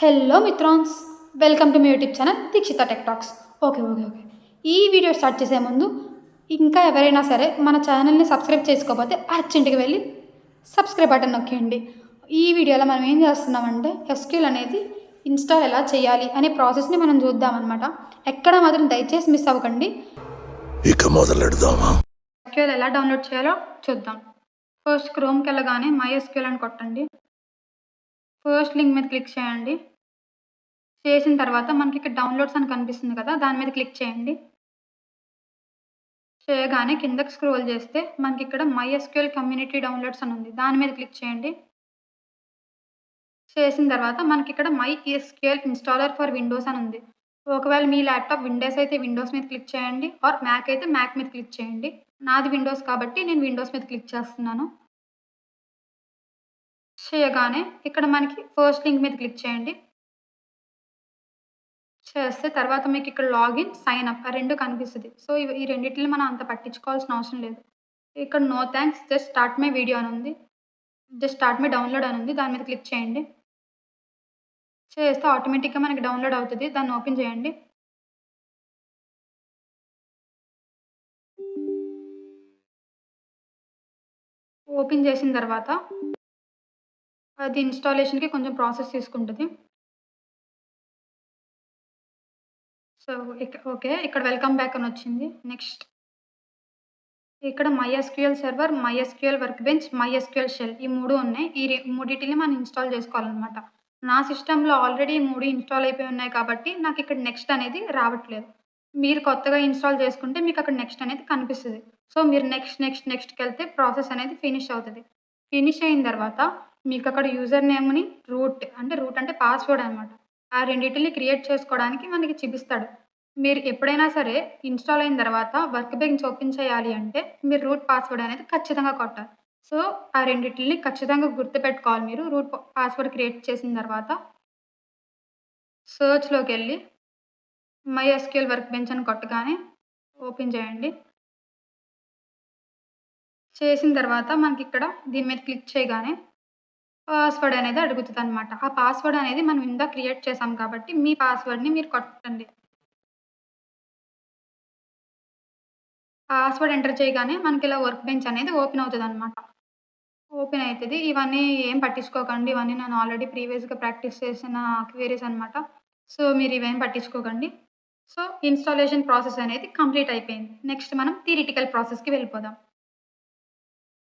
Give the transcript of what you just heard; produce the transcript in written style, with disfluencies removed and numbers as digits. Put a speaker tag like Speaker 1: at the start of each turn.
Speaker 1: Hello మిత్రాన్స్, welcome to మీ YouTube channel Dikshita tech talks. Okay. ఈ వీడియో స్టార్ట్ చేసే ముందు ఇంకా ఎవరైనా సరే మన ఛానల్ని సబ్స్క్రైబ్ చేసుకోకపోతే అర్జెంటుగా వెళ్ళి సబ్స్క్రైబ్ బటన్ నొక్కేయండి. ఈ వీడియోలో మనం ఏం చేస్తున్నామంటే ఎస్క్యూఎల్ అనేది ఇన్స్టాల్ ఎలా చేయాలి అనే ప్రాసెస్ని మనం చూద్దామన్నమాట. ఎక్కడ మాత్రం దయచేసి మిస్ అవ్వకండి.
Speaker 2: ఇక మొదలెడదామా?
Speaker 1: ఎస్క్యూఎల్ ఎలా డౌన్లోడ్ చేయాలో చూద్దాం. ఫస్ట్ క్రోమ్కి వెళ్ళగానే మై ఎస్క్యూఎల్ అని కొట్టండి. ఫస్ట్ లింక్ మీద క్లిక్ చేయండి. చేసిన తర్వాత మనకి ఇక్కడ డౌన్లోడ్స్ అని కనిపిస్తుంది కదా, దాని మీద క్లిక్ చేయండి. చేయగానే కిందకి స్క్రోల్ చేస్తే మనకి ఇక్కడ మై ఎస్క్యూఎల్ కమ్యూనిటీ డౌన్లోడ్స్ అని ఉంది, దాని మీద క్లిక్ చేయండి. చేసిన తర్వాత మనకి ఇక్కడ my SQL installer for Windows అని ఉంది. ఒకవేళ మీ ల్యాప్టాప్ విండోస్ అయితే విండోస్ మీద క్లిక్ చేయండి, ఆర్ మ్యాక్ అయితే మ్యాక్ మీద క్లిక్ చేయండి. నాది విండోస్ కాబట్టి నేను విండోస్ మీద క్లిక్ చేస్తున్నాను. చేయగానే ఇక్కడ మనకి ఫస్ట్ లింక్ మీద క్లిక్ చేయండి. చేస్తే తర్వాత మీకు ఇక్కడ లాగిన్, సైన్ అప్ ఆ 2 కనిపిస్తది. సో, ఈ రెండిటిని మనం అంత పట్టించుకోవాల్సిన అవసరం లేదు. ఇక్కడ no thanks just start my video అని ఉంది. జస్ట్ స్టార్ట్ మై డౌన్లోడ్ అని ఉంది. దాని మీద క్లిక్ చేయండి. చేస్తే ఆటోమేటిక్‌గా మనకి డౌన్లోడ్ అవుతది. దాన్ని ఓపెన్ చేయండి. ఓపెన్ చేసిన తర్వాత అది ఇన్‌స్టాలేషన్‌కి కొంచెం ప్రాసెస్ తీసుకుంటది. So, okay. ఇక్కడ వెల్కమ్ బ్యాక్ అని వచ్చింది. నెక్స్ట్ ఇక్కడ MySQL server, MySQL workbench, MySQL shell ఈ 3 ఉన్నాయి. మూడిటిని మనం ఇన్‌స్టాల్ చేసుకోవాలనమాట. నా సిస్టమ్‌లో ఆల్రెడీ ఈ 3 ఇన్‌స్టాల్ అయిపోయి ఉన్నాయి కాబట్టి నాకు ఇక్కడ నెక్స్ట్ అనేది రావట్లేదు. మీరు కొత్తగా ఇన్‌స్టాల్ చేసుకుంటే మీకు అక్కడ నెక్స్ట్ అనేది కనిపిస్తది. సో, మీరు నెక్స్ట్‌కెళ్తే ప్రాసెస్ అనేది ఫినిష్ అవుతది. ఫినిష్ అయిన తర్వాత మీకు అక్కడ యూజర్ నేమ్‌ని రూట్ అంటే పాస్వర్డ్ అనమాట. ఆ రెండిటిని క్రియేట్ చేసుకోవడానికి మనకి చూపిస్తాడు. మీరు ఎప్పుడైనా సరే ఇన్‌స్టాల్ అయిన తర్వాత వర్క్ బెంచ్ ఓపెన్ చేయాలి అంటే మీరు రూట్ పాస్వర్డ్ అనేది ఖచ్చితంగా కొట్టాలి. సో, ఆ రెండిటిని ఖచ్చితంగా గుర్తుపెట్టుకోవాలి మీరు. రూట్ పాస్వర్డ్ క్రియేట్ చేసిన తర్వాత సెర్చ్‌లోకెళ్ళి మైఎస్క్యూఎల్ వర్క్ బెంచ్ అని కొట్టగానే ఓపెన్ చేయండి. చేసిన తర్వాత మనకిక్కడ దీని మీద క్లిక్ చేయగానే పాస్వర్డ్ అనేది అడుగుతదనమాట. ఆ పాస్వర్డ్ అనేది మనం ఇందాక క్రియేట్ చేసాం కాబట్టి మీ పాస్వర్డ్‌ని మీరు కొట్టండి. పాస్వర్డ్ ఎంటర్ చేయగానే మనకిలా వర్క్ బెంచ్ అనేది ఓపెన్ అవుతదనమాట. ఓపెన్ అయితది. ఇవన్నీ ఏం పట్టించుకోకండి. ఇవన్నీ నేను ఆల్రెడీ ప్రీవియస్‌గా ప్రాక్టీస్ చేసిన క్వెరీస్ అనమాట. సో, మీరివేం పట్టించుకోకండి. సో, ఇన్‌స్టాలేషన్ ప్రాసెస్ అనేది కంప్లీట్ అయిపోయింది. నెక్స్ట్ మనం థియరిటికల్ ప్రాసెస్‌కి వెళ్ళిపోదాం.